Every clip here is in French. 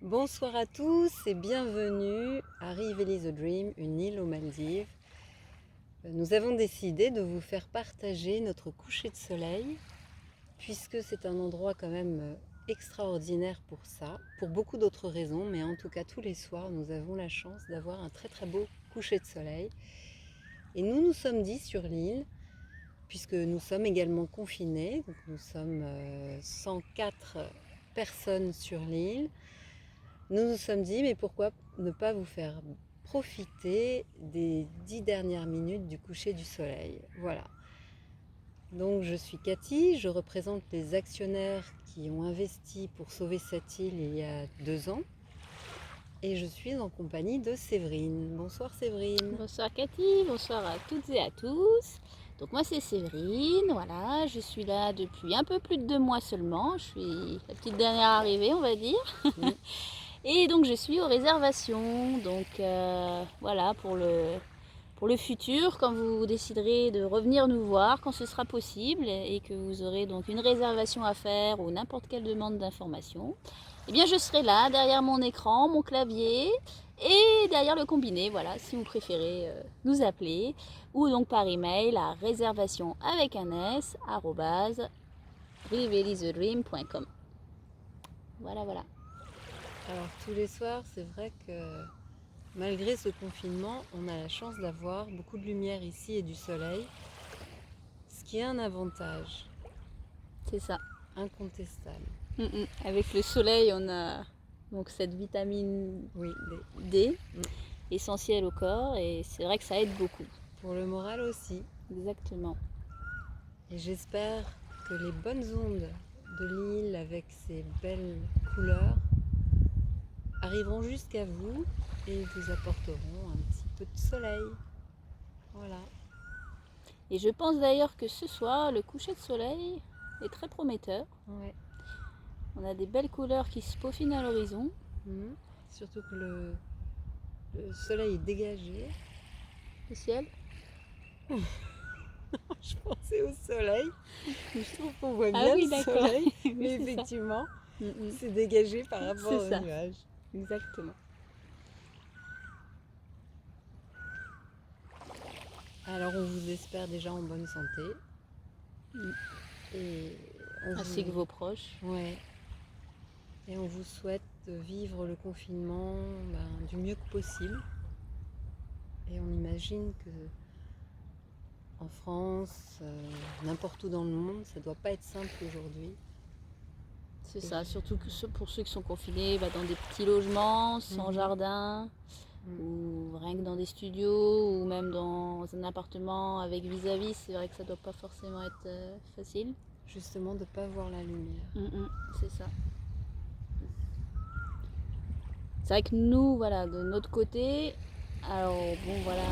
Bonsoir à tous et bienvenue à Riveli the Dream, une île aux Maldives. Nous avons décidé de vous faire partager notre coucher de soleil, puisque c'est un endroit quand même extraordinaire pour ça, pour beaucoup d'autres raisons, mais en tout cas tous les soirs nous avons la chance d'avoir un très beau coucher de soleil. Et nous nous sommes dit sur l'île, puisque nous sommes également confinés, donc nous sommes 104 personnes sur l'île, nous nous sommes dit, mais pourquoi ne pas vous faire profiter des 10 dernières minutes du coucher du soleil. Voilà. Donc je suis Cathy, je représente les actionnaires qui ont investi pour sauver cette île il y a 2 ans. Et je suis en compagnie de Séverine. Bonsoir Séverine. Bonsoir Cathy, bonsoir à toutes et à tous. Donc moi c'est Séverine, voilà, je suis là depuis un peu plus de 2 mois seulement, je suis la petite dernière arrivée on va dire. Et donc je suis aux réservations, donc voilà pour le futur, quand vous déciderez de revenir nous voir, quand ce sera possible et que vous aurez donc une réservation à faire ou n'importe quelle demande d'information, eh bien je serai là derrière mon écran, mon clavier et derrière le combiné, voilà, si vous préférez nous appeler, ou donc par email à réservation avec un s @revellythedream.com. Voilà, voilà. Alors tous les soirs, c'est vrai que malgré ce confinement, on a la chance d'avoir beaucoup de lumière ici et du soleil, ce qui est un avantage C'est ça. incontestable. Avec le soleil, on a donc cette vitamine Oui, D, essentielle au corps, et c'est vrai que ça aide beaucoup. pour le moral aussi. Exactement. Et j'espère que les bonnes ondes de l'île avec ses belles couleurs arriveront jusqu'à vous et vous apporteront un petit peu de soleil. Voilà. Et je pense d'ailleurs que ce soir, le coucher de soleil est très prometteur. Ouais. On a des belles couleurs qui se peaufinent à l'horizon. Surtout que le soleil est dégagé. Le ciel. Je pensais au soleil. Je trouve qu'on voit Ah bien oui, le d'accord. soleil, Oui, mais c'est ça. effectivement, c'est dégagé par rapport C'est aux ça. nuages. Exactement. Alors on vous espère déjà en bonne santé. Et Ainsi que vos proches. Ouais. Et on vous souhaite de vivre le confinement du mieux que possible. Et on imagine que en France, n'importe où dans le monde, ça ne doit pas être simple aujourd'hui. C'est ça, surtout que pour ceux qui sont confinés dans des petits logements, sans jardin, ou rien que dans des studios, ou même dans un appartement avec vis-à-vis, c'est vrai que ça doit pas forcément être facile. Justement, de ne pas voir la lumière. C'est ça. C'est vrai que nous, voilà, de notre côté, alors bon voilà,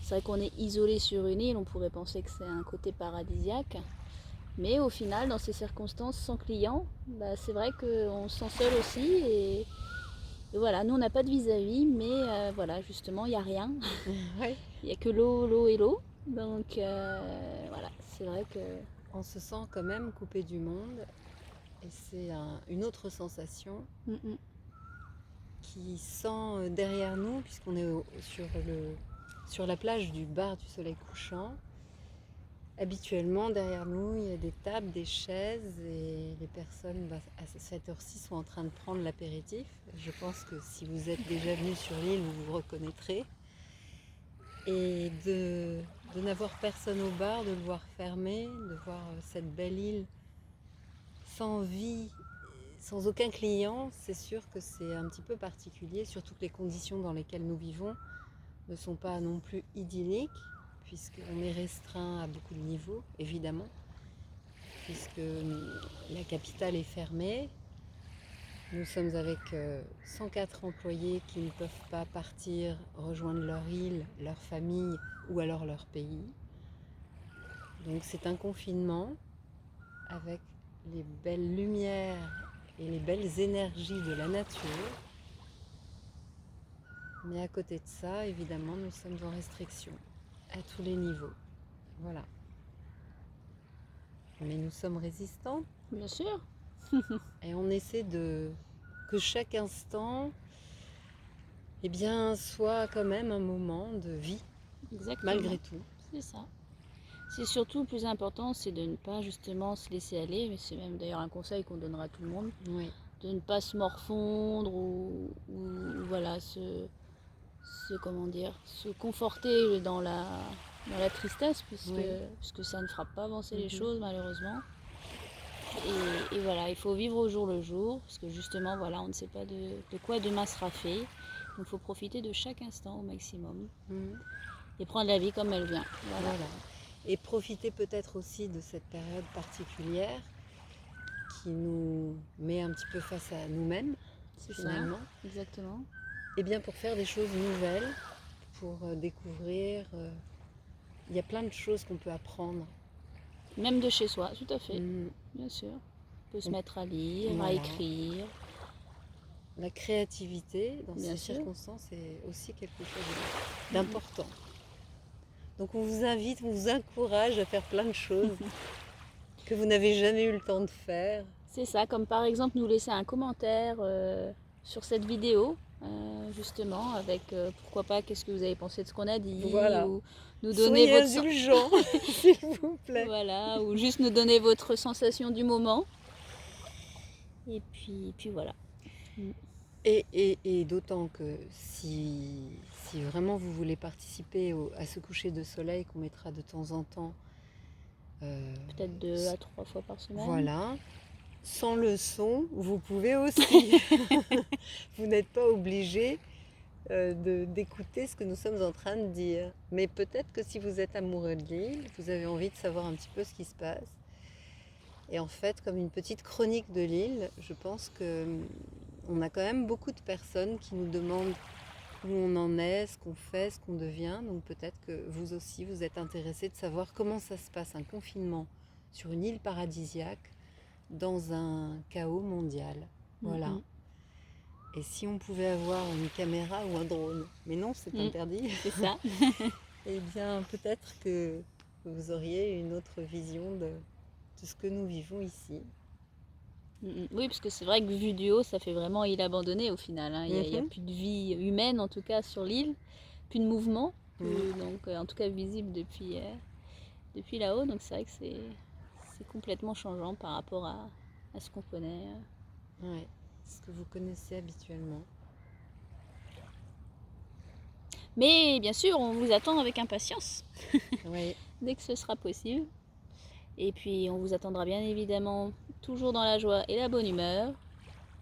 c'est vrai qu'on est isolé sur une île, on pourrait penser que c'est un côté paradisiaque. Mais au final, dans ces circonstances, sans clients, c'est vrai qu'on se sent seul aussi. Et voilà, nous on n'a pas de vis-à-vis, mais voilà, justement, il n'y a rien. Ouais. Il n'y a que l'eau et l'eau. Donc voilà, c'est vrai que... On se sent quand même coupé du monde. Et c'est une autre sensation qui sent derrière nous, puisqu'on est sur la plage du bar du soleil couchant. Habituellement, derrière nous, il y a des tables, des chaises et les personnes, à cette heure-ci, sont en train de prendre l'apéritif. Je pense que si vous êtes déjà venu sur l'île, vous vous reconnaîtrez. Et de n'avoir personne au bar, de le voir fermé, de voir cette belle île sans vie, sans aucun client, c'est sûr que c'est un petit peu particulier, surtout que les conditions dans lesquelles nous vivons ne sont pas non plus idylliques, puisqu'on est restreint à beaucoup de niveaux, évidemment, puisque la capitale est fermée. Nous sommes avec 104 employés qui ne peuvent pas partir rejoindre leur île, leur famille ou alors leur pays. Donc c'est un confinement avec les belles lumières et les belles énergies de la nature. Mais à côté de ça, évidemment, nous sommes en restriction à tous les niveaux. Voilà. Mais nous sommes résistants. Bien sûr. Et on essaie que que chaque instant eh bien, soit quand même un moment de vie, Exactement. malgré tout. C'est ça. C'est surtout le plus important, c'est de ne pas justement se laisser aller, mais c'est même d'ailleurs un conseil qu'on donnera à tout le monde, Oui, de ne pas se morfondre ou voilà, comment dire, se conforter dans la tristesse, oui. puisque ça ne fera pas avancer les Mhm. choses malheureusement. Et voilà, il faut vivre au jour le jour, parce que justement, voilà, on ne sait pas de quoi demain sera fait. Donc il faut profiter de chaque instant au maximum Mhm. et prendre la vie comme elle vient. Voilà, Voilà. Et profiter peut-être aussi de cette période particulière qui nous met un petit peu face à nous-mêmes, c'est ça, finalement. exactement. Et bien pour faire des choses nouvelles, pour découvrir. Il y a plein de choses qu'on peut apprendre. Même de chez soi, tout à fait, Mhm. bien sûr. On peut se On- mettre à lire, à Voilà. écrire, La créativité, dans bien ces sûr. circonstances, est aussi quelque chose d'important. Donc on vous invite, on vous encourage à faire plein de choses que vous n'avez jamais eu le temps de faire. C'est ça, comme par exemple nous laisser un commentaire sur cette vidéo, justement, avec pourquoi pas, qu'est-ce que vous avez pensé de ce qu'on a dit, Voilà. ou nous donner Soyez votre indulgents, s'il vous plaît. voilà, ou juste nous donner votre sensation du moment. Et puis voilà. Et d'autant que si vraiment vous voulez participer à ce coucher de soleil qu'on mettra de temps en temps, Peut-être 2 à 3 fois par semaine. voilà, sans le son, vous pouvez aussi. Vous n'êtes pas obligé d'écouter ce que nous sommes en train de dire. Mais peut-être que si vous êtes amoureux de l'île, vous avez envie de savoir un petit peu ce qui se passe. Et en fait, comme une petite chronique de l'île, je pense que on a quand même beaucoup de personnes qui nous demandent où on en est, ce qu'on fait, ce qu'on devient. Donc peut-être que vous aussi, vous êtes intéressés de savoir comment ça se passe, un confinement sur une île paradisiaque dans un chaos mondial. Voilà. Et si on pouvait avoir une caméra ou un drone, mais non, c'est interdit, C'est ça. eh bien peut-être que vous auriez une autre vision de ce que nous vivons ici. Oui, parce que c'est vrai que vu du haut, ça fait vraiment île abandonnée au final, hein. Il y a plus de vie humaine en tout cas sur l'île, plus de mouvement, donc en tout cas visible depuis là-haut. Donc c'est vrai que c'est complètement changeant par rapport à ce qu'on connaît. Ouais, ce que vous connaissez habituellement. Mais bien sûr, on vous attend avec impatience Oui, dès que ce sera possible. Et puis on vous attendra bien évidemment toujours dans la joie et la bonne humeur.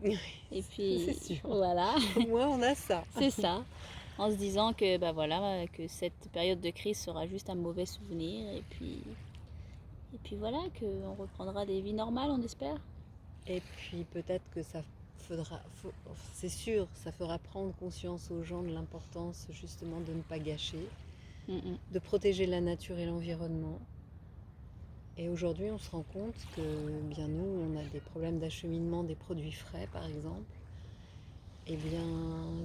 Et puis c'est sûr. voilà, Au moins on a ça. c'est ça. En se disant que bah voilà, que cette période de crise sera juste un mauvais souvenir et puis voilà, qu'on reprendra des vies normales, on espère. Et puis peut-être que ça c'est sûr, ça fera prendre conscience aux gens de l'importance justement de ne pas gâcher, de protéger la nature et l'environnement. Et aujourd'hui, on se rend compte que bien nous, on a des problèmes d'acheminement des produits frais, par exemple. Et bien,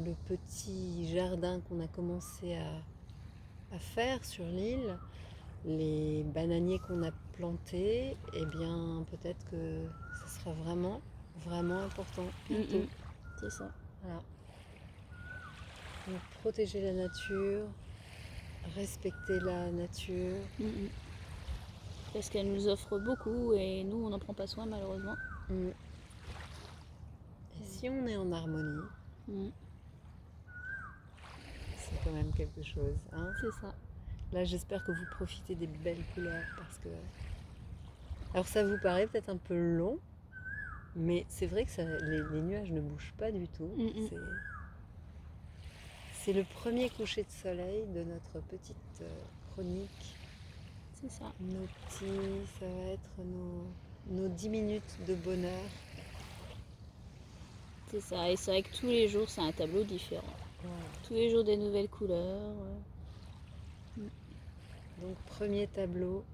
le petit jardin qu'on a commencé à faire sur l'île, les bananiers qu'on a plantés, eh bien, peut-être que ce sera vraiment, vraiment important bientôt. C'est ça. Voilà. Donc, protéger la nature, respecter la nature. Parce qu'elle nous offre beaucoup et nous, on n'en prend pas soin malheureusement. Et si on est en harmonie, c'est quand même quelque chose. Hein. C'est ça. Là, j'espère que vous profitez des belles couleurs parce que... Alors, ça vous paraît peut-être un peu long, mais c'est vrai que les nuages ne bougent pas du tout. C'est le premier coucher de soleil de notre petite chronique. C'est ça. Ça va être nos 10 minutes de bonheur. C'est ça. Et c'est vrai que tous les jours, c'est un tableau différent. Voilà. Tous les jours, des nouvelles couleurs. Donc, premier tableau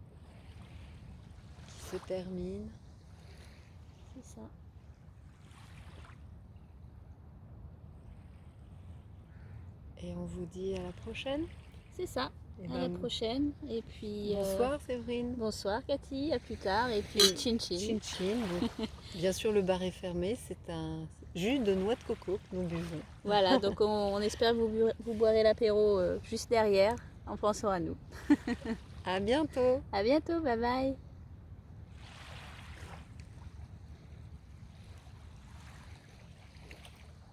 qui se termine. C'est ça. Et on vous dit à la prochaine. C'est ça. À la prochaine. Et puis. Bonsoir Séverine. Bonsoir Cathy, à plus tard. Et puis chin chin. Chin chin. Donc, bien sûr, le bar est fermé. jus de noix de coco que nous buvons. Voilà, donc on espère que vous boirez l'apéro juste derrière en pensant à nous. À bientôt! À bientôt, bye bye!